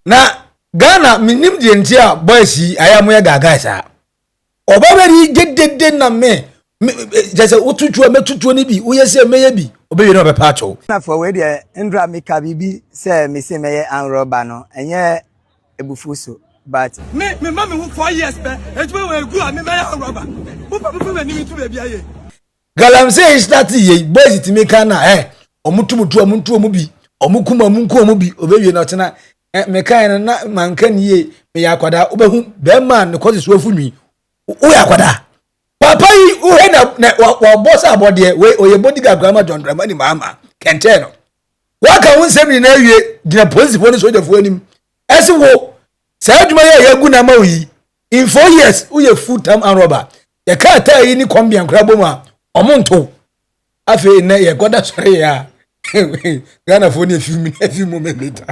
na Ghana minim de ntia boys yi ayamoye gaga sa obaberi gedede na me jese ututu metutu ni bi uyese meye bi obeyi no be pacho na for we de ndra meka bibi say me say meye R0bber no enye ebufuso but me mama who 4 years be ejwe we gu me meye R0bber who papa me ni tu be bia ye galamse start ye boys ti meka na omutumutu omuntu omu bi omukuma munku omu bi obeyi no tena meka na manka niye me yakwada obehu be man ne kozi so afunwi o yakwada papa yi uhe na wa boss abode we oye bodyguard grandma John Dramani mama kente no waka wonsem ni na awie gina police fo ni soldier fo anim ese wo sa aduma ye yagu na ma yi in 4 years uye full time R0bber ye ka ta yi ni kombia nkra bom a omonto afi na ye goda sore ya Ghana fo ni film moment later.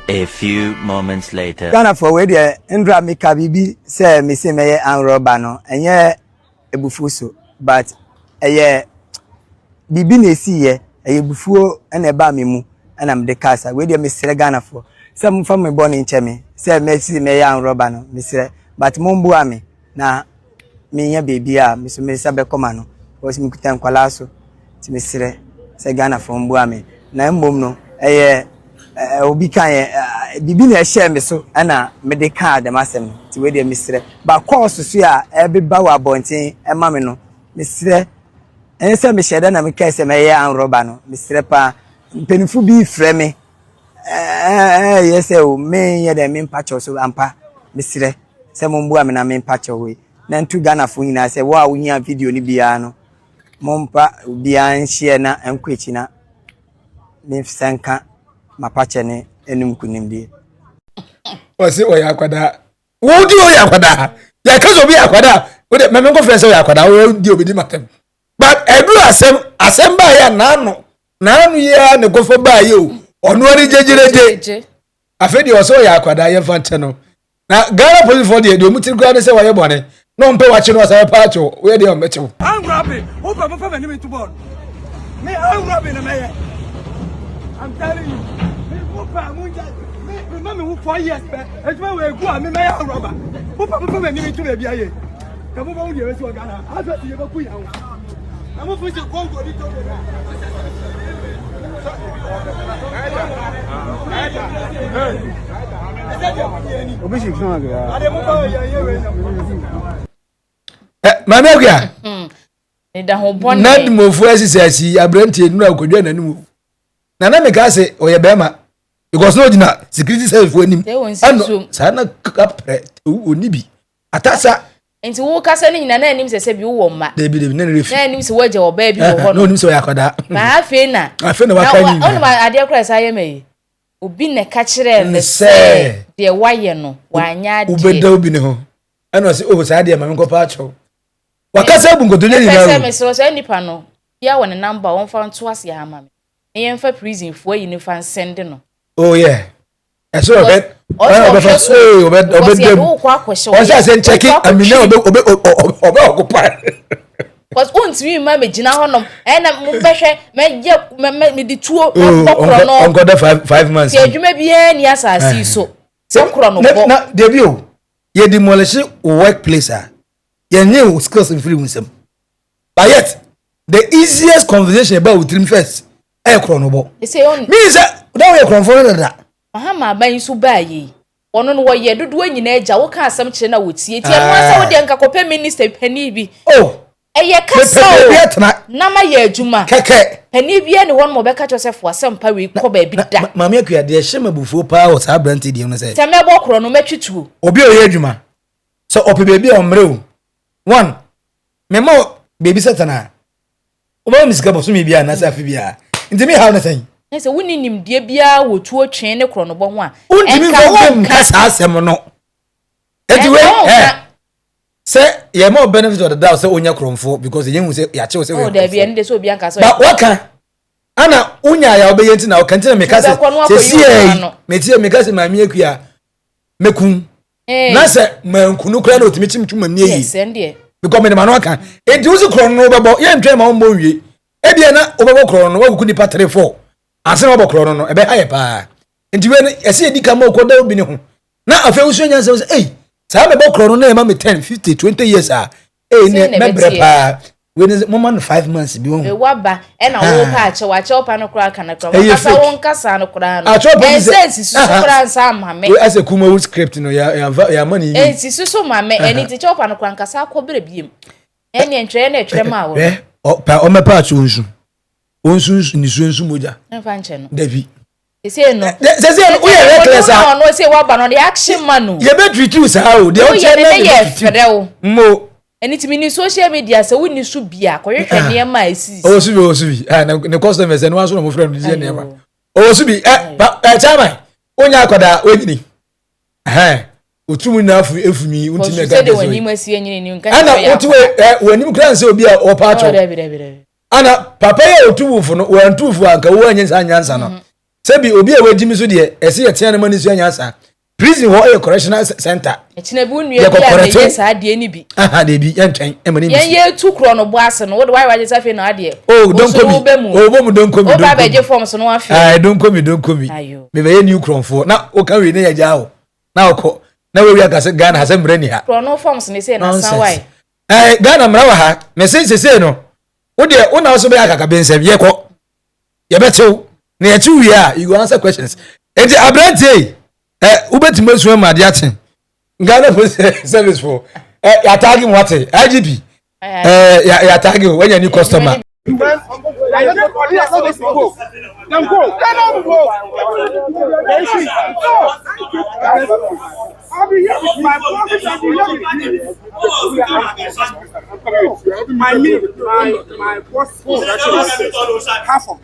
A few moments later. Ghana for we de ndra meka bibi say me say meye R0bber no enye ebufuso but eye bibi na esi ye eye bufuo na eba me mu na me de kasa we de me sere Ghana for say mo fa me born nche me say me si meye R0bber no me sere but mo mbu ame na me nya baby a me so me sabe koma no o si me kutan kwala so ti me sere say Ghana for mbu ame na mbom no eye obi kan bibi na ehye me so na me de ka dem asem ti we de misre ba course so ya ebeba wa bontin e ma me no misre ense me sheda na me ka se me ya R0bber no misre pa mpenifu bi frɛ me yes o me ye de me mpacho so ampa misre se mo mbu ame na me mpacho we na ntu Ghana fo nyina se wo a wo hia video ni bia no mompa bia nhye na enkwechi na me fsenka mapache ne enum kunimdie wasi oyakwada wodi oyakwada ya kazo bi akwada we me nko friend say oyakwada we di obedi matem but edu asem ba ya nanu ya ne gofo ba ye o onu ori jejereje afedi oso oyakwada ye fante no na Ghana police for the mutir gwa ne say waye bone no mpe wache no say pacho we dey o meche R0bber who papa me to board me R0bber na me I'm telling you me mama who 4 years be ejwe we gu me meye R0bber who papa me ni tu be bia ye ka mo ba wo ye so Ghana afa ti ye ba ku ya wo na mo fu se Congo di to be na obi shi kan aga ade mo ba ye we mama agua ne da ho bone NADMO fu asisi abrantie nura akodwa nanim na me ka se oye bema because no dina security service for anim ano sana kapre oni bi atasa enti wo kasa ni nyina na anim se bi wo ma de bi na refi na anim se wo je wo ba bi wo ho no anim se yakoda na afi na wakani ono ma ade kra sa ye me obi ne ka kire ne se de waye no wanya de ubeda obi ne ho ano se o sa de ma me ko pa acho wakasa bu ngodo ni na se me so nipa no ya won number won fa nto ase ha ma me yen fa prison fo yi ne fa send no oh yeah eso obed fa so obed dem o sa se check amina obe occupy cause untimi ma me gina honom na mo behwe me di tuo bokro no on got 5 months ti adwuma bia ni asasi so bokro no bo na debio ye demolish workplace ye new skills in free winsem but yet the easiest conversation about dream first no bo means that we confront that mahama ban so baaye ono no wo ye dodo anyina agya wo ka asem kire na wo tie tie no asa wo de nka kope minister pani bi eye kasa na ma ye adwuma keke pani bi ne won mo be ka Joseph asem pa we ko ba bi da mama akua de hye mabufuo pa o sa branti di no say teme bo kro no matwituo obi o ye adwuma so ope baby o mre o one memo baby setana o ba misika boso mi bia na sa afi bia ntimi how na say nse woni nimdie bia wo tuo twen ne kro no bo ho a enka sa asem no etiwe say ye more benefit of the doubt say onya kromfo because ye hu say ya che say we da bia nde so bia nka so ba waka ana unya ya obeyenti na okantina mekase se sie metie mekase mami akua mekun na se mankunu kra na otimi chimchum amni yi yes ende because me ma no aka enti uzi kron no bebo ye ntwe ma ombo wie ebia na obebo kron no waguku nipa 3 4 ase no bokro no ebe haye pa nti we ese edi ka mo ko da obi ne ho na afa usu nya say sa me bokro no na e ma me 10 50 20 years ne me bre pa we ne mo man 5 months bi ho e waba e na wo pa ache wa che opa no kra kana kra kasa won kasa no kra no sense su kra nsa mame we as a kuma script no ya money si su mame eni ti che opa no kra kasa akobere biem eni entwe na etwe ma wo o me pa ache onsu ni su moja na fa nche no David say no we are reckless no say waba no the action man no ye be treat you sao de o che na mo eni ti mini social media se woni su bia kohwehwe ne ma esi o su bi ne customers no aso no mo friend di ne ma o su bi chama onya akoda onyini otumu na afu efumi untime ga de wani masi enyini ni nkan ana otuwe wani kran se obi a opacho ana papa ya otuwu no wantufu anka wo anyansa no sebi obi a wajimi so de ese ye tiana mani so anyansa prison ho correctional center echina bu nua bia de yes ade ni bi de bi yentwen emani bi ye tu kro no bo ase no wo de why safe no ade don komi bom don komi o ba beje form so no afi don komi me be ye new kronfo na o kan we ne ya ja ho na okọ na we aka se Ghana ha mrani ha kro no forms ne say na san why Ghana mra wa ha me say no wo de wo na so be aka ka bensem ye ko ye betew na ye chi wi a you go answer questions enti abrante ubetimu esu ma de aten Ghana Police Service for ya tagging what IGP ya tagging when you new customer my boss half of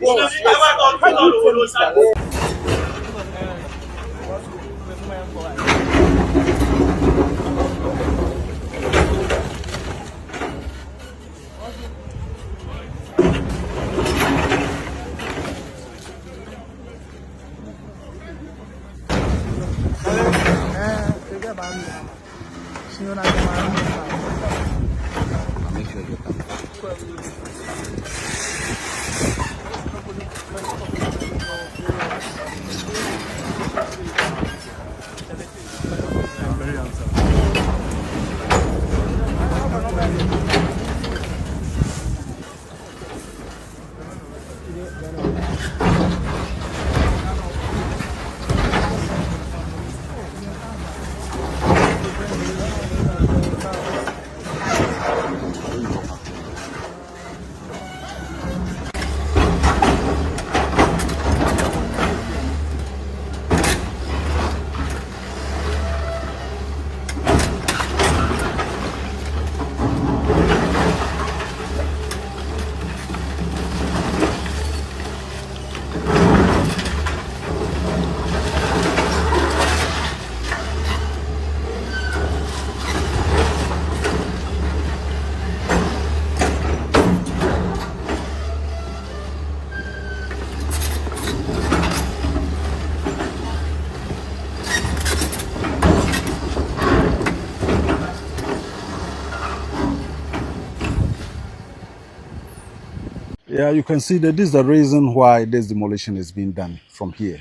Yeah, you can see that this is the reason why this demolition is being done from here.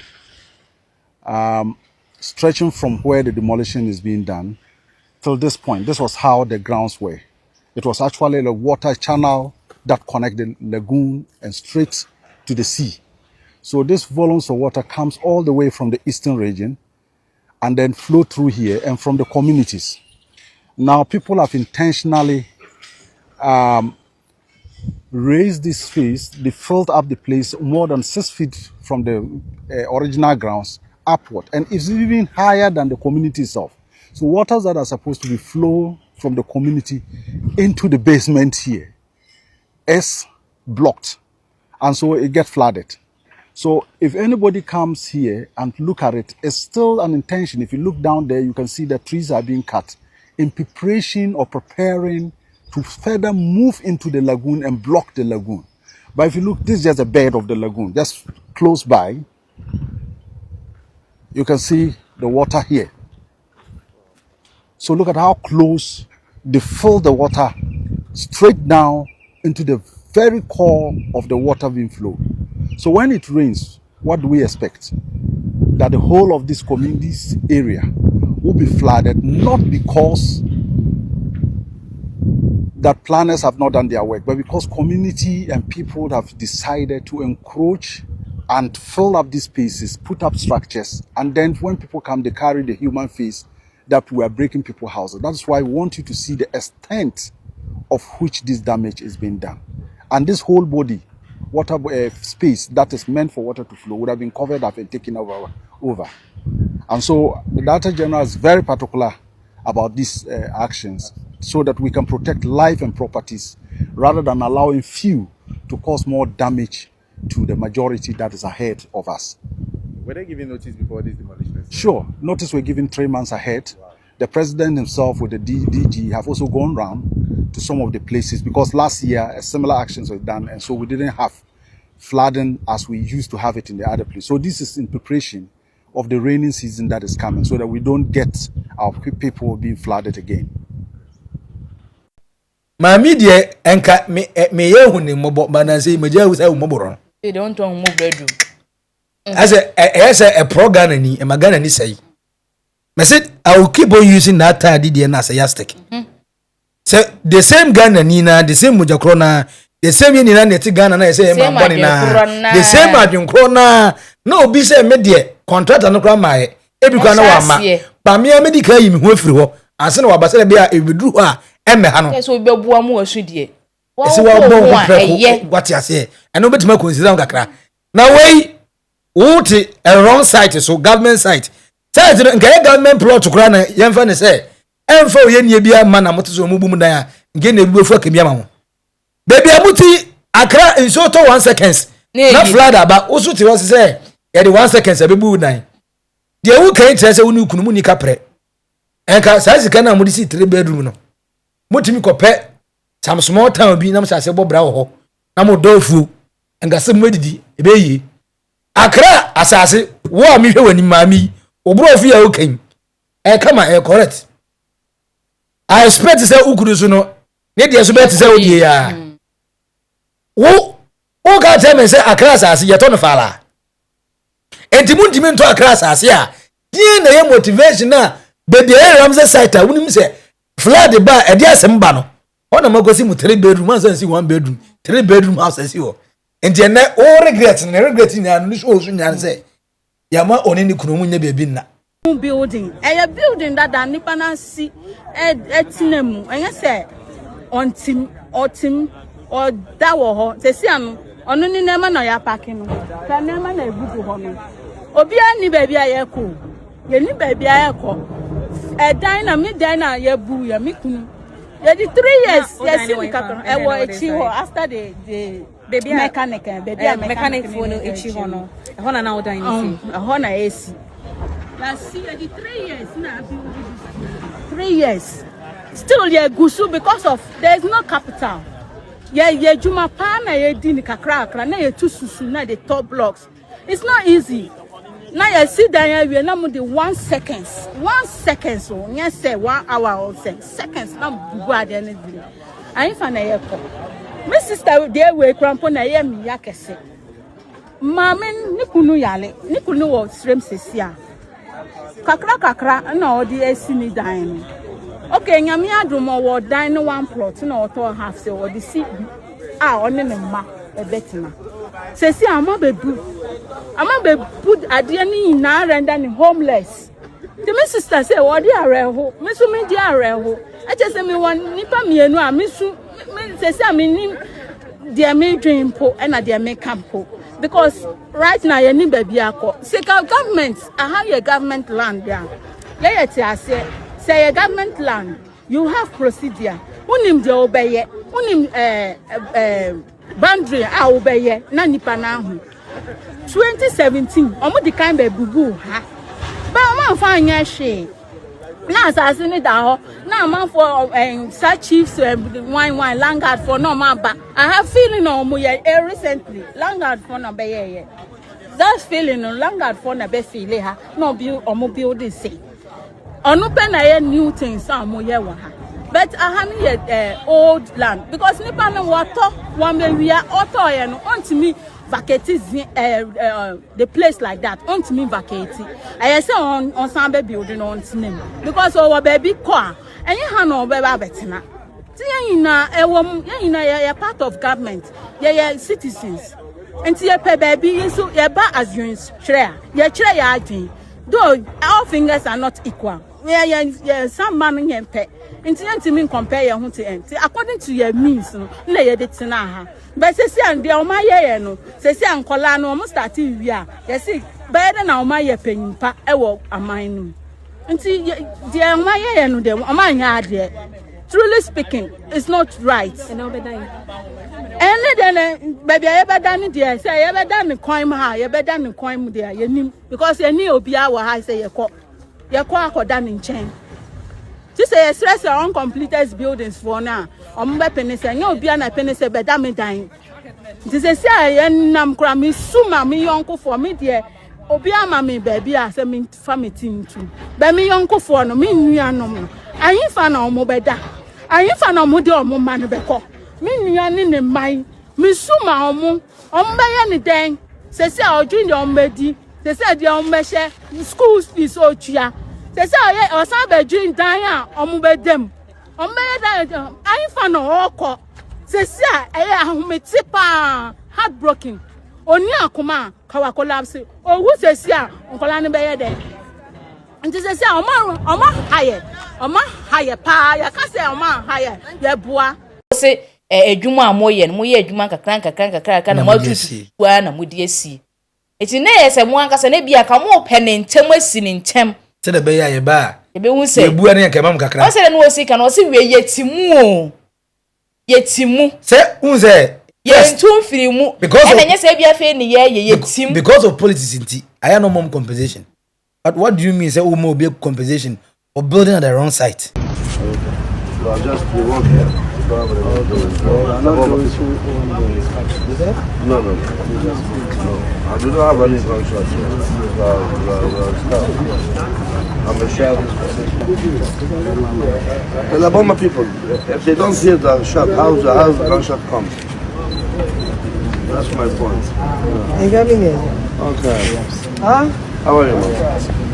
Stretching from where the demolition is being done till this point, this was how the grounds were. It was actually a water channel that connected the lagoon and straight to the sea. So this volumes of water comes all the way from the eastern region and then flow through here and from the communities. Now people have intentionally raised this space. They filled up the place more than 6 feet from the original grounds upward, and it's even higher than the community itself. So waters that are supposed to be flow from the community into the basement here is blocked, and so it gets flooded. So if anybody comes here and look at it, it's still an intention. If you look down there, you can see the trees are being cut in preparation or preparing to further move into the lagoon and block the lagoon. But if you look, this is just a bed of the lagoon, just close by. You can see the water here. So look at how close they fill the water straight down into the very core of the water being flowed. So when it rains, what do we expect? that the whole of this community's area will be flooded, not because that planners have not done their work, but because community and people have decided to encroach and fill up these spaces, put up structures, and then when people come, they carry the human face that we are breaking people's houses. That's why we want you to see the extent of which this damage is being done. And this whole body, water space that is meant for water to flow would have been covered up and taken over. And so the Director General is very particular about these actions so that we can protect life and properties rather than allowing few to cause more damage to the majority that is ahead of us. Were they giving notice before this demolition? Sure. Notice were given 3 months ahead. Wow. The president himself with the DG have also gone round to some of the places because last year similar actions were done, and so we didn't have flooding as we used to have it in the other place. So this is in preparation of the rainy season that is coming so that we don't get our people being flooded again. My media enka me yehu ni mobo bananse me jehu say moboro. They don't want move bedroom. As a program ni e magana ni say. Me said I will keep on using that tadi dey na say yastic. So the same Ghana ni na, the same mujakro na, the same ni na neti Ghana na say e mboni na. The same adwenkro na na obi say me dey contractor no kra mai e bi kwa na wa ma. Ba me medical yi me ho afiri ho. Anse na wa ba say be a ebedru ho a emme ha no. Yes we bebu amu asu die. Ese wa bon preko what you say. And no betima consider kakra. Na wey wuti a wrong site so government site. Site no nke government plot kra na yemfa ne say emfa oye nie bia ma na moteso mu bum dan a nke na ebubefu akabia ma ho. Baby amuti Accra in so to 1 seconds. Na flood aba osu ti wo say e de 1 seconds abebu dan. De wu kan tire say wonu kunu mu ni kapre. Enka sai sika na mudi si 3 bedroom no. Motimi kope some small town bi na msase bobra wo ho. Na mo dofu enga se medidi ebeyi. Accra asase wo a mi hwe wani mami obro ofi ya okan. E kama e correct. I expect say ukuru so no. Ne de so bet say odie ya. Wo ga tell me say Accra asase ye to no fala. Enti muntimi nto Accra asase a die na ye motivation na baby Ramsey site a wunim say flood ba e dia semba no. Ona magosi mu 3 bedroom and say 1 bedroom, 3 bedroom house as you. Enti na o regret ni anu so so nyan say yama oni ni kunu mu nya baby na. Building a building that nipa na si etinemu enye say on team or da wo ho se si anu onu ni nema na ya parking no ka nema na egugu ho no obi ani baby ayeko ye ni baby ayeko dan na mi dan na ye bu ya mi kunu ye di 3 years yes we ka e wo echi ho after the baby mechanic mechanic for no echi ho no ho na na dan ni si ho na esi na see the 3 years na 3 years still ye gusu because of there is no capital ye juma pa na ye di ni kakra na ye tu susu na the top blocks. It's not easy. Now you see that we are now the 1 second so yes say 1 hour or seconds na bugu ade anything. I fa na ye ko my sister dey we crampo na ye mi yakese mama ni kunu yale ni kunu wo strem sesia kakra na odi esini dan. Okay, nyame adumo wo dan no 1 plot na oto half say odi si one ne ma ebetima sesi ama be put ade ni na render ni homeless. The my sister say odi areho me so me di areho eche se me won nipa mienu a me su sesi am ni dia me dwen po na dia me campo because right now you need baby akọ say government your government land there yeah ti ase say your government land you have procedure unim de obeye unim boundary a obeye na nipa na hu 2017 omo di kan be bubu ha ba omo fa anya hwe na asase ni da ho na man for such chiefs wine landguard for no man ba I have feeling omo ye recently landguard for no be ye that feeling no landguard for na be feel ha no be omo building say onu pe na ye new things omo ye wa ha but I have old land because nipa no water one be we are auto ye no ontimi vacate the place like that. On to me vacate. I say on some building on name because our baby car and you have no baby betina. You're part of government. You're citizens. And you pay baby so you're bad as you share. You're share though all fingers are not equal. Yeah, some man and pay. And to me compare your home to end. According to your means, no, you did to but say, and the Omaya no, say, and Colano almost started. Yeah, see, better than Omaya penny pa, I walk a mine. And see, the Omaya no, the Omaya there. Truly speaking, it's not right. And then, baby, I ever done it there. Say, I ever done the crime high, ever done the crime there. You knew because you knew be our high say your quack done in chain. This is stress on uncompleted buildings for now. Penny say, no, be an penny say, but damn dying. This is say, Nam Crammy, Suma, me uncle for me, dear. Obiama me, baby, I say, me family team too. But me uncle for no, me, no. I ain't fan on Mobeda. I ain't fan on Modio Moman Beco. Me, in the mind. Me Suma, by any day. Say, I'll drink your medi. They said, your measure, schools is so cheap. They say, or some dream Diana, or move them. On I ain't fan of all call. Say, I am tipa heartbroken. Only a command, Kawa collapse. Or who says, yeah, on Colana Bay day. And this is a man higher. A man higher, pa, I can't say a man higher. Yeah, boy. Say, a Juma moyen, moye, Jumanka, crank, and a multitude, one, and would ye see. It's in there, as a one can be a come up pen in 10 ways in 10. Said the bay a bar. The won't say, Buana Camamka. I said, no, sick, and also we yet Timu. Yet Timu. Say, who's there? Yes, 2 free because of yes, I be a fan, yet Tim. Because of politics in tea, I have no more compensation. But what do you mean, say, more be compensation for building at the wrong site? Well, just we work here. No. I do not have any contracts here. I'm a chef. Tell about my people, if they don't see the shop, how's the gunshot comes? That's my point. Okay. Huh? How are you, man?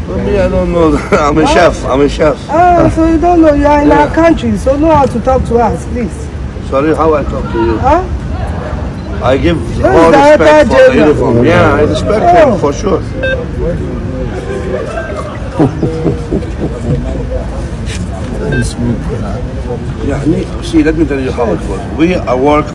Me, I don't know. I'm a chef. Ah, so you don't know. You are in our country, so know how to talk to us, please. Sorry, how I talk to you? Huh? I give all respect for the uniform. Yeah, I respect him for sure. Yeah, see, let me tell you how it was. We are work.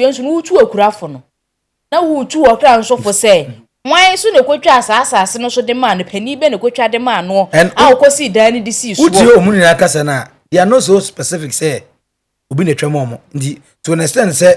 yensu no utu akurafo no na utu okra nso fo say wan so ne kwatwa asase no so de ma no pani be ne kwatwa de ma no a okosi dan ni de si so uti o mu ni akasa na they are not so specific say obi ne twem omo ndi to understand say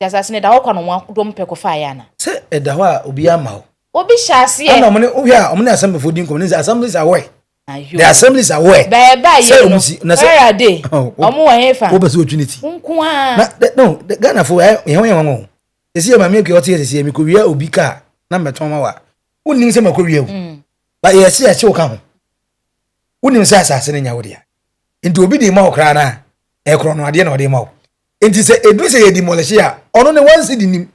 asase ne da ho kwa no dom pe ko fa ya na say e da ho a obi ama ho obi hyase ana omo ne o hia omo ne assembly for din community assemblies are where the assemblies are where ba ye no where dey omo wa hefa wo be so opportunity nko a no the Ghana for ye ho ye won esi e ma me ke o te esi me ko wi obi ka na meton ma wa unim se makowia wu ba ye se che wo ka ho unim se asase ne nya wo dia enti obi di ma wo kra na e kro no ade na ode ma wo enti se edu se ye demolish ya ono ne wan se di nim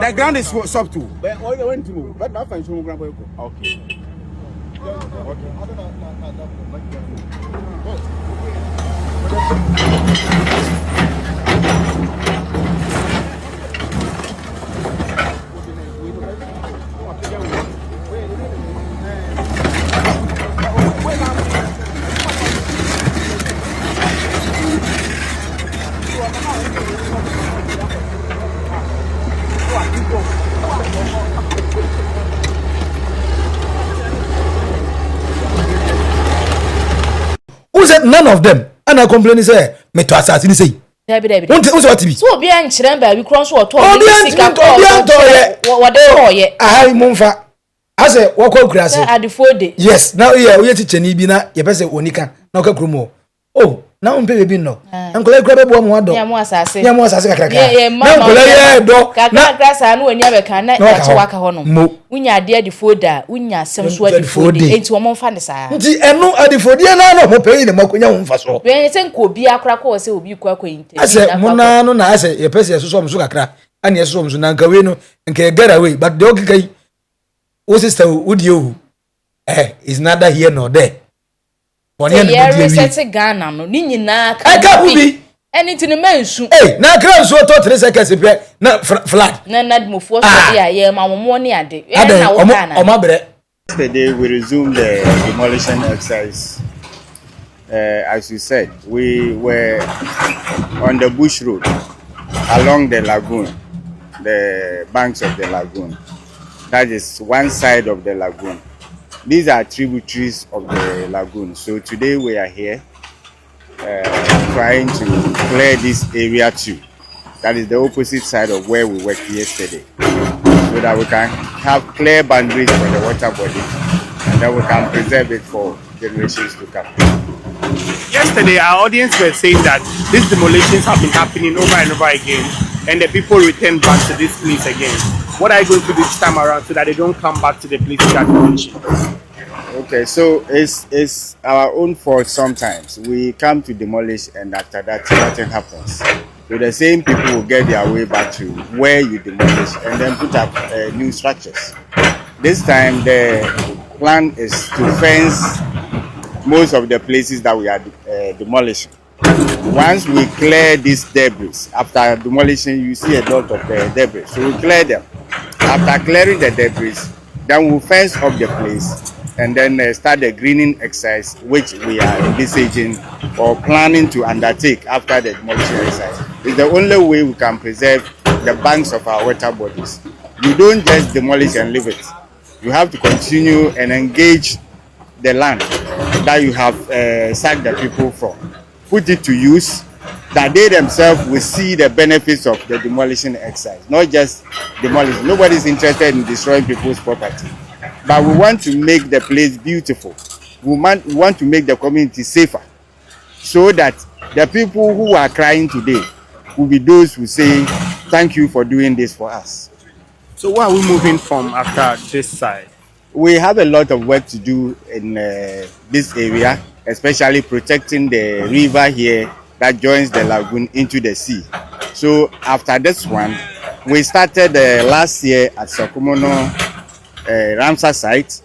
The ground is soft too. But all went to but I find some ground. Okay. None of them and I complain say me to assassin say Debi what be so obi an kire ba bi kron so oto obi an wo de hoye ahai mumfa ase wo kwa kura se adifode yes now here we teacher ni bi na ye pese onika na ka krumo oh na on pe bi no enkola kura be bo mo ado ya mo asase kakra na enkola ye do kakra sa na oni abeka na ya che waka ho no unya ade adifode unya asem so adifode enti wo mo mfa ne saa nti eno adifode na no mo pe ni makonya ho mfa so we se nko obi akra ko se obi kwa kwa inte ase mona no na ase ye pese so mo so kakra ani so mo so na nka we no nka get away but the okikai o sister udi o is neither here nor there one year we reset Ghana no ni nyina ka bi anything mensu na kra so to 3 seconds pe na flat na NADMO for so dia ye ma mo ni ade na wo Ghana o ma bre. Yesterday we resumed the demolition exercise. As you said, we were on the bush road along the lagoon, the banks of the lagoon. That is one side of the lagoon. These are tributaries of the lagoon. So today we are here trying to clear this area too. That is the opposite side of where we worked yesterday, so that we can have clear boundaries for the water body and then we can preserve it for generations to come. Yesterday, our audience were saying that these demolitions have been happening over and over again, and the people return back to this place again. What are you going to do this time around so that they don't come back to the place that demolition? Okay, so it's our own fault sometimes. We come to demolish and after that nothing happens. So the same people will get their way back to where you demolish and then put up new structures. This time the plan is to fence most of the places that we are demolishing. Once we clear this debris, after demolition, you see a lot of debris. So we clear them. After clearing the debris, then we'll fence up the place and then start the greening exercise, which we are envisaging or planning to undertake after the demolition exercise. It's the only way we can preserve the banks of our water bodies. You don't just demolish and leave it. You have to continue and engage the land that you have sacked the people from. Put it to use, that they themselves will see the benefits of the demolition exercise, not just demolish. Nobody's interested in destroying people's property. But we want to make the place beautiful. We want to make the community safer, so that the people who are crying today will be those who say, thank you for doing this for us. So where are we moving from after this side? We have a lot of work to do in this area, especially protecting the river here that joins the lagoon into the sea. So after this one, we started last year at Sokomono Ramsar site.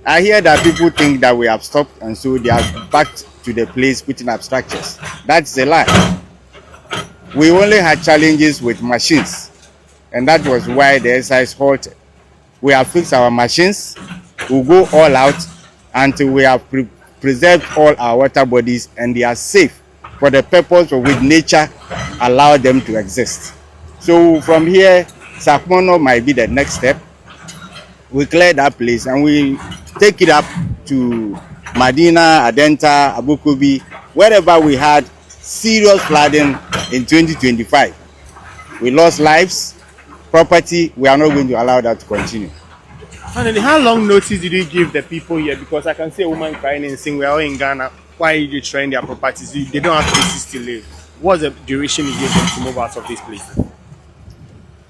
I hear that people think that we have stopped and so they have backed to the place putting up structures. That's a lie. We only had challenges with machines, and that was why the exercise halted. We have fixed our machines. We'll go all out until we have preserved all our water bodies and they are safe for the purpose for which nature allowed them to exist. So from here, Sakmono might be the next step. We clear that place and we take it up to Madina, Adenta, Abukubi, wherever we had serious flooding in 2025. We lost lives, property. We are not going to allow that to continue. Finally, how long notice did you give the people here? Because I can see a woman crying and saying, we're all in Ghana. Why are you destroying their properties? They don't have places to live. What's the duration you gave them to move out of this place?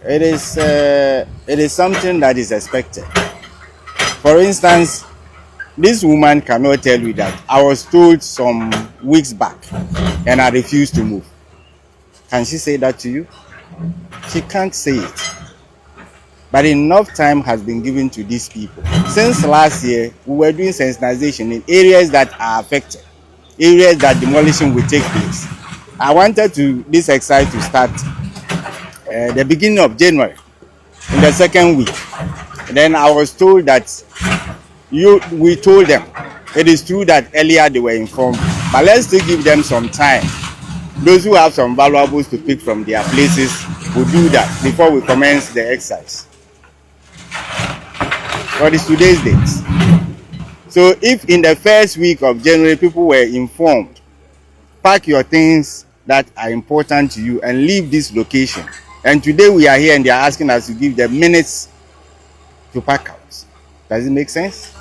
It is something that is expected. For instance, this woman cannot tell you that I was told some weeks back and I refused to move. Can she say that to you? She can't say it. But enough time has been given to these people. Since last year, we were doing sensitization in areas that are affected, areas that demolition will take place. I wanted this exercise to start the beginning of January, in the second week. Then I was told that we told them. It is true that earlier they were informed, but let's still give them some time. Those who have some valuables to pick from their places will do that before we commence the exercise. What is today's date? So if in the first week of January people were informed, pack your things that are important to you and leave this location. And today we are here and they are asking us to give them minutes to pack out. Does it make sense?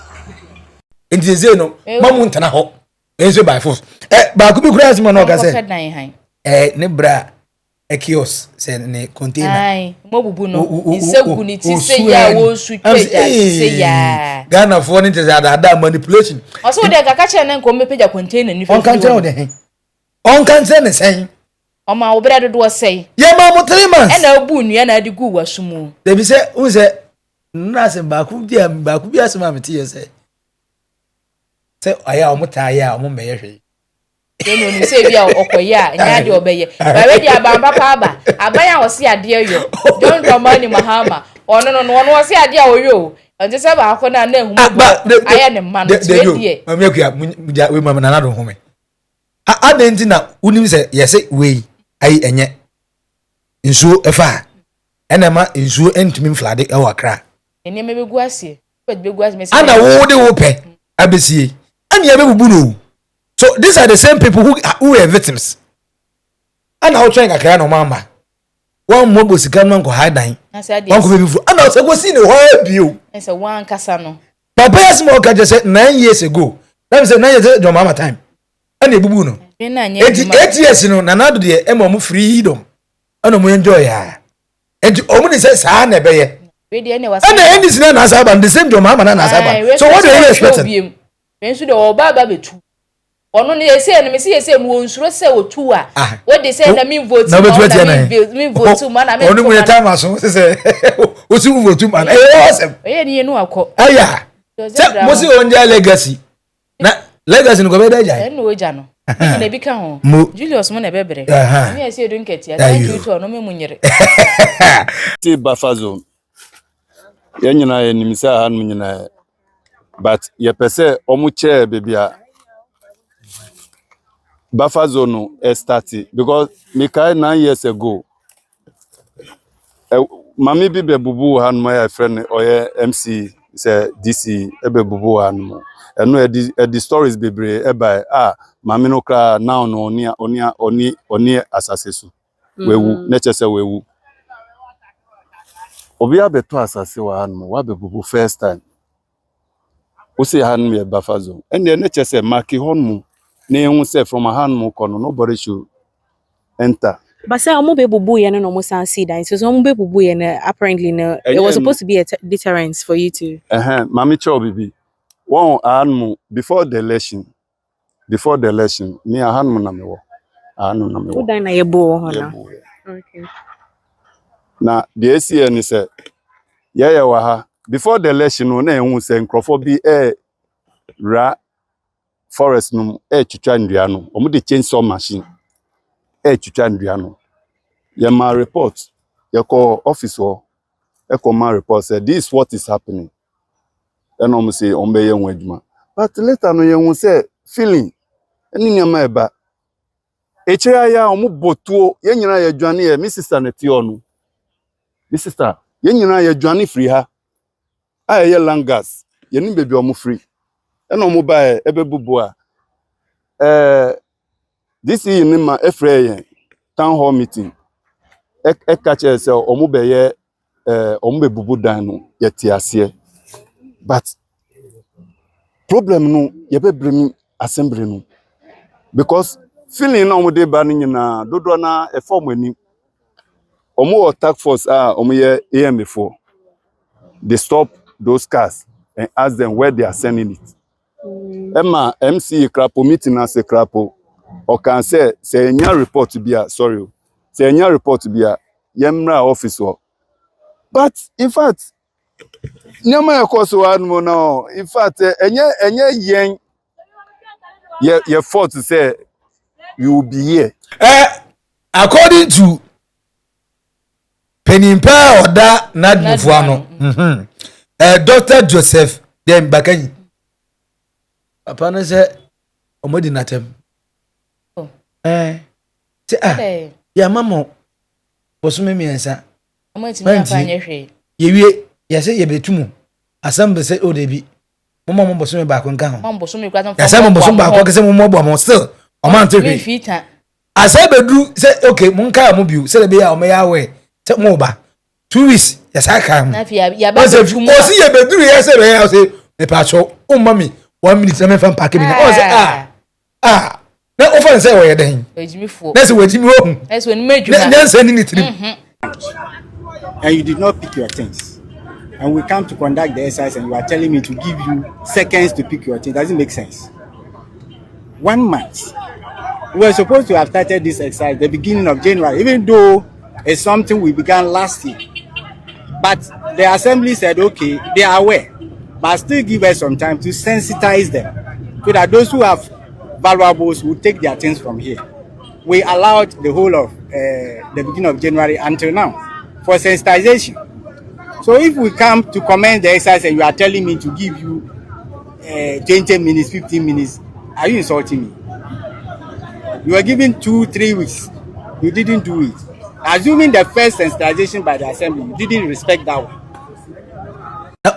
It is no. Mamun tana ho. Enzo by force. Ba ku bi kura asimo no ka se. Ne bra Ekios say ne container. Ai, mo bubu no. Isegu ni ti say ya wo su peja say ya. Ghana for ni tese ada manipulation. Also de ka kache na nko mepeja container ni on kan tell de. On kan say ne say. O ma obra do say. Ye ma mo 3 months. E na bu nua na adi gu wasumu. They be say un say na se ba ku bi asema meti ye say. Say aya o muta aya o mo meye hwe. Eno ni say bia okoya nya de obeye. Ba we dia bamba pa aba. Abanya wo se ade yo. Don Dramani Mahama. Ono no wo se ade a oyo. Nje se ba akona na ehumo aya ne ma no tie die. Mama akua we mama na do home. Adenti na unim se yese we ai enye. Nsuo efa. Enema nsuo entimi mflade e wa Accra. Eni me begu ase. Begu ase me se. Ana wo de wo pe abesie. Ani ya bebubu no. So these are the same people who were victims. And how trying Accra no mama. One mobo sika man ko hadan. One ko be fu. And also go see the whole view. I say one kasa no. Papa yes mo ka just 9 years ago. Let me say 9 years your mama time. And ebubu no. 8 years no na nado de e mo freedom. And mo enjoy ya. And omo dey say sa na be ye. We dey na was. And the endis na asaba the same your mama na asaba. So what do you expect? Ben su de obaba betu. Ono ne ese ne me se ese no nsuro se otu a. What they say na me vote na me vote man na me. Ono mo time aso se osu vote man. Awesome. Oye ni enu akọ. Aya. Se mo se on their legacy. Na legacy no go be da jai. No oja no. na bi ka ho Julius mo na bebere me ase edu nketi thank you to no me munyere ti buffer zone ye nyina ye nimisa ha no nyina but ye pese omu chair bebia buffer zone no started because me kai 9 years ago mami bi be bubu ha no my friend oye MC say DC e be bubu ha no eno e stories bebre e by mami no kra now no oni asase so wewu na chese wewu obi abeto asase wa no wa be bubu first time o say ha no e buffer zone and na chese mark hon na ehun say from a hand mo kono nobody should enter. But say omo be bubu ye no mo san see that so omo be bubu ye no apparently no it was supposed to be a deterrence for you to mami cho bibi one hand before the election me a hand na me wo anu na me wo na ye bo ho na okay na the ACN say yeah wa ha before the election no na ehun say nkrofo bi ra forest no twitwa ndua no omo de chainsaw machine twitwa ndua no ye ma report ye call office wo ma report say this is what is happening and omo say ombe ye hu adwuma but later no ye hu say feeling eni nyama eba echira ya omo botuo ye nyina ye dwane ye mi sister na ti onu mi sister ye nyina ye dwane free ha ye langas ye ni bebi omo free and omo ba ebebubu a this is ni ma efre town hall meeting catch say omo be ye omo be bubu dan no ye ti ase but problem no ye be bring assembly no because feeling na omo dey ba ni nyina dodo na e form ani omo attack force omo ye AM4 they stop those cars and ask them where they are sending it. Emma MC crapo meeting as a crapo or can say nya report to be sorry say nya report to be yemra officer but in fact nyama yakoso wan mo no in fact enye yen ye fault to say you will be here according to penimpa oda NADMO fuano Dr. Joseph dem Bikanyi papa no say omodi natem ya mamo bosume miensa omoti mi afanye hwe yewie yase yebetumu assemble say o debi mo bosume ba ko nka ho mo bosume kwa ya say mo bosume ba ko kese mo bo mo still o man te hwe asa bedu say okay mo nka mo biu say be ya o me ya we say mo ba 2 weeks yasa ka na fi ya ba tumu o si yebedu yase be ya say me pa cho o mami 1 minute na me fan pack me o say na offer say we den ejimifo na say wejimi ohun na say onime adwuma na say ni trim and you did not pick your things and we come to conduct the exercise and you are telling me to give you seconds to pick your things. Doesn't make sense. 1 month. We were supposed to have started this exercise at the beginning of January, even though it's something we began last year. But the assembly said, okay, they are aware, but still give us some time to sensitize them so that those who have valuables will take their things from here. We allowed the whole of the beginning of January until now for sensitization. So if we come to commence the exercise and you are telling me to give you 20 minutes, 15 minutes, are you insulting me? You were given 2-3 weeks. You didn't do it. Assuming the first sensitization by the assembly, you didn't respect that one.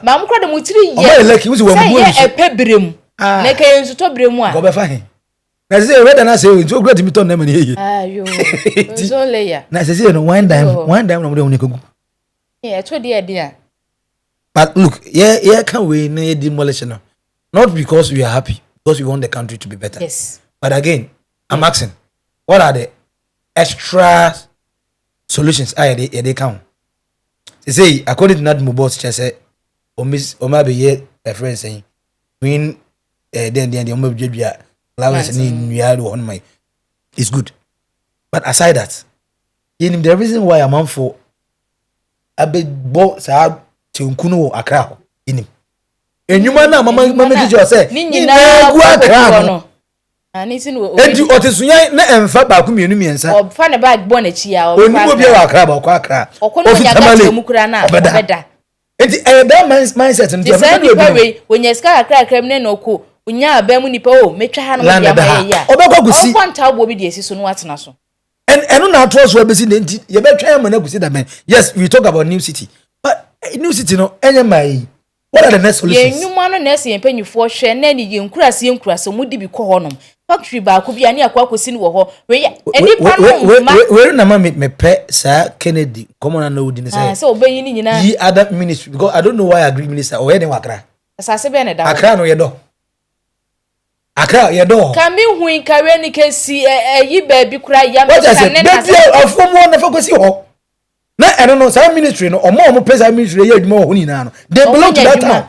Mam kwa de mutiri ye. Say ye epebrem. Na ke enso to bremu a. Go be fine. Na say we da na say we to great me ton na me ye. Ayo. So layer. Na say no one time no de onikogu. Yeah, to the idea. But look, yeah can we need demolition. Not because we are happy, because we want the country to be better. Yes. But again, I'm asking, what are the extra solutions they count? They say, according to NADMO boss, she said, Oma be ye a friend saying, when then the Oma be allowance in Yado on my is good. But aside that, the reason why I'm on for a big boat to Nkuno Accra in him. And you man, Mamma, you say, Nina, ani sin wo enti otesunya na emfa ba ku mienu miensa o fa ne bag bon achi ya o oni mo bia wa Accra ba ko Accra ofi tamale mu kura na obeda enti that mindset nti when ska Accra ne no ko unya aba mu nipa o metwa ha no bia ma ya obekwa gusi o kwanta obo bi de esi so no atena so eno na trust we besi nti ye betwa ya mana gusi da men yes we talk about new city but new city no enye mai what are the next solutions ye nyuma no na ese yempanyufo hwe na ni ye nkurase mu di bi ko honom factory ba ko bia ne akwa kosi ni wo ho we enipa no we na ma me pe sa Kennedy common na odi ni say so obayi ni nyina yi other ministry because I don't know why agree minister o ye ne Accra asase be ne da Accra no ye do Accra ye do kami huin kawe ni kesi yi ba bi kura ya me sa ne na say afomo na fa kosi ho na eno no sa ministry no omo pesa ministry ye adwuma ho ni na no they belong to that town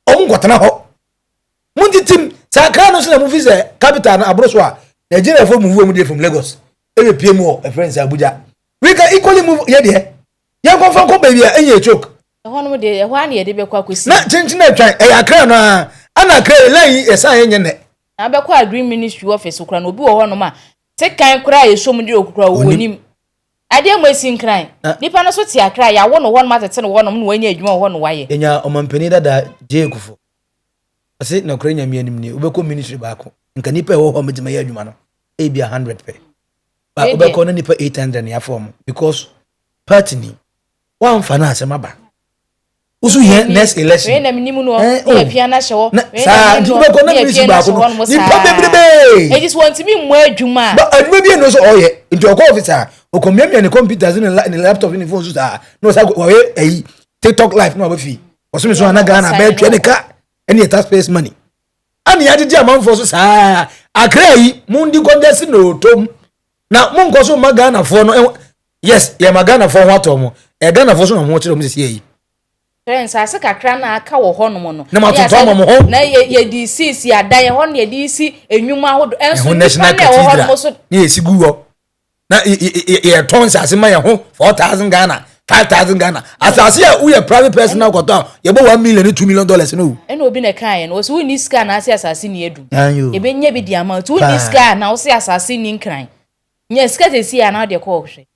omo gotana ho munditim sa Accra no so na move say capital na abro so a Nigeria for move mu from Lagos e be PM o friends Abuja we can equally move here there ya go fa ko baby enye choke ho no de ho an ye de be kwa kosi na chinchin na twan e Accra no ana Accra line e san enye ne na be kwa green ministry office kura no obi wo ho no ma te kan kura ye so mu de okura wonim ade mo esi nkran nipa no so ti Accra ya wo no ho no ma tete no wo no no wanya adwuma wo no waye enya omampani dada Jekufo ase na kura nya mianim ni obeko ministry baako nka nipa e wo ho medima ya adwuma no e bia 100 pe ba obeko na nipa 800 na ya form because party ni one finance maba usu here next election we na minimu no e pia na hyewo sa obeko na ministry baako nipa bebrebe e just want me mo adwuma ba adwuma bi no so oye nti okọ officer okomiamia ni computers ni laptop ni phone so sa no sa we eh TikTok live no abafi osumi so anaga na be twa ne ka any taxpayers money ani yadidi amanfo so sa Accra yi mundi kongesi no tom na munko so magana fo no yes ye magana fo ho atom e gana fo so no ho kire mo sisi yi friends ase kakra na aka wo ho no mo no na matoto mo ho na ye di sisi adan ho na ye di si enwuma ho enso national cathedral ni esigu ho na ye tons ase ma ye ho 4000 Ghana 5000 Ghana asase ya uye private person na kwato ye bo 1 million $2 million no ena obi na kan ye no so ni ska na ase asase ni edu ye be nya bi di amount ni ska na wo se asase ni nkran nya ska te si ya na de ko hwe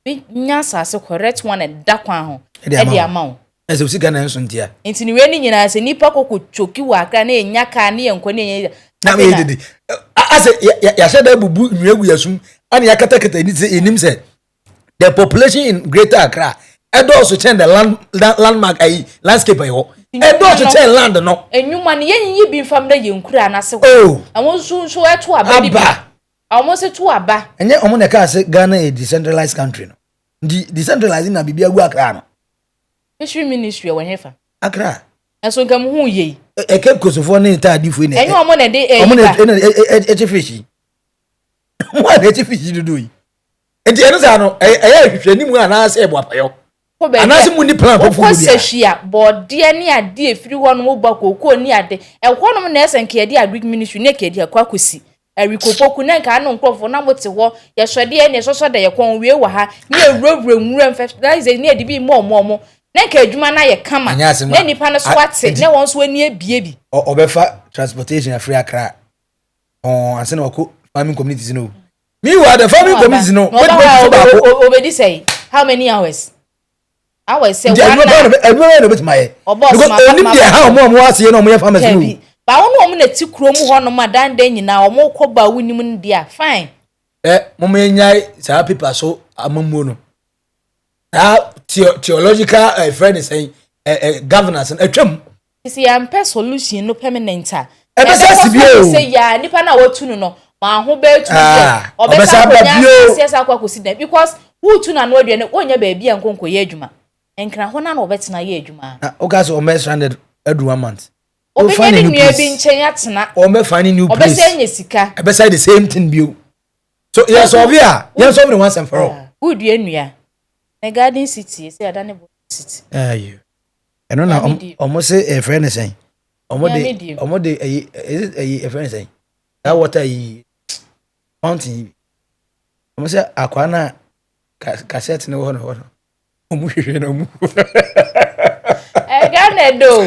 bi nya asase correct one and da kwan ho e di amount ese usi Ghana enso ntia enti ni we ni nyina ase nipa kokko choki wa Accra na enya ka na ye nkwa na ye na me didi ase ya sheda bubu nwegu yasum ani yakatakata ni se enim se the population in Greater Accra also change the landmark landscape ayo also change land no enwuma ne yenyi bi fam na yenkura na se ho awon so eto aba bi awon se to aba enye omo ne ka se Ghana a decentralized country no decentralizing na bibia gu Accra no Fishery Ministry won hefa Accra eso ngam hu ye Cape Kosofo ne ta adifo ne enye omo ne de omo ne fish mo na fish dudu yi enti eno sa no hwehwani mu ana se ebo apayo anase mu ni plan ko sehia bode ne ade efiri ho no ba kokko ni ade ho no na esenke ade agric ministry ne ke ade akwa kosi awikopoku na nka no nkrofo na mote ho ye hwede ne soso da ye kon wie wa ha ne ewurawura nwura fertilizer ne ade bi mo na nka adwuma na ye kama ne nipa no so ate ne won so ani ebie bi obefa transportation afri Accra ase na wako farming communities no meanwhile the farming communities no obedi say how many hours say everyone no bit my because onim dey how mo ase no mo farmers no ba won na ti kuro mu ho no madan dan nyina o mo kɔ ba wonim ndia fine mo nyai sa people so amamuo no theological friend saying governance atwam see am solution no permanent say ya nipa na watu no ma ho ba tu obesa bio sia akwa kosi da because who tu na no adua ne onya ba bia nkonko ye adwuma enkra ho na no obetena ye adwuma o gas o mes stranded every 1 month o be ni nua bi nchen atena o me find new place obesa nya sika obesa the same thing bio so yes ovia yes over once and for all who dua nua na garden city say adane bo city you eno na omo say friend say omo de a friend say that water mountain omo say akwa na cassette no ho omo hwehwe na omo ene do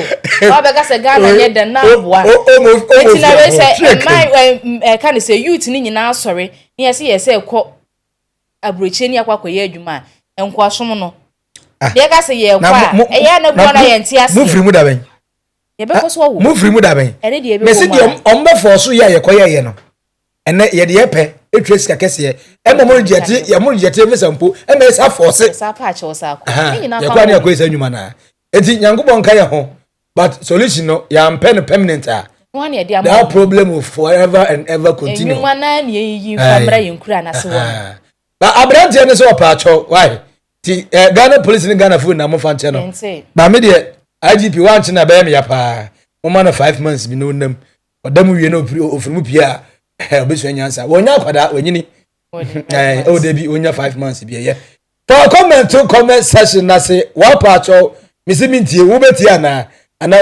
wa be ka se Ghana ye de na aboa enti na we say my can say youth ni nyina asori ni ye say ekọ abroche ni akwakoye adwuma enko asom no de ka se ye kwa eya na bo na ye nti ase mu firi mu da ben ye be ko so wo mu firi mu da ben ene de ye be me se de on be force ye yekoye no ene ye de ye pe etrace ka kese ye mo jeti ye mo jeti be sampo me sa force sa pa che o sa ko ni nyina kwa ni akoye sa adwuma na enti nyankopon ka ye ho but solution no ya pen permanent a one ye dia that problem will forever and ever continue enyu na na ye famra yinkura na se wo ba abrante ne so pacho why ti Ghana police ni Ghana phone na mo fa nche no ba me de IGP wan che na ba me ya pa mo ma no 5 months bi no nam odam wie na ofiri mu pia obesu nyansa wonya kwada wanyini o de bi wonya 5 months bi ye for comment session na say wa pacho me se mintie wo betia na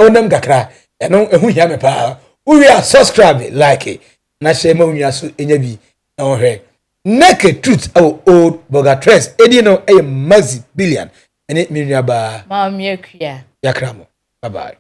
onam kakra eno ehu hia me pa we are subscribe like na share ma unya so enya bi na wo hwe naked truth Oldboga trends edi no Maxi Billian ene mi nua ba ma mi akua yakramo bye bye.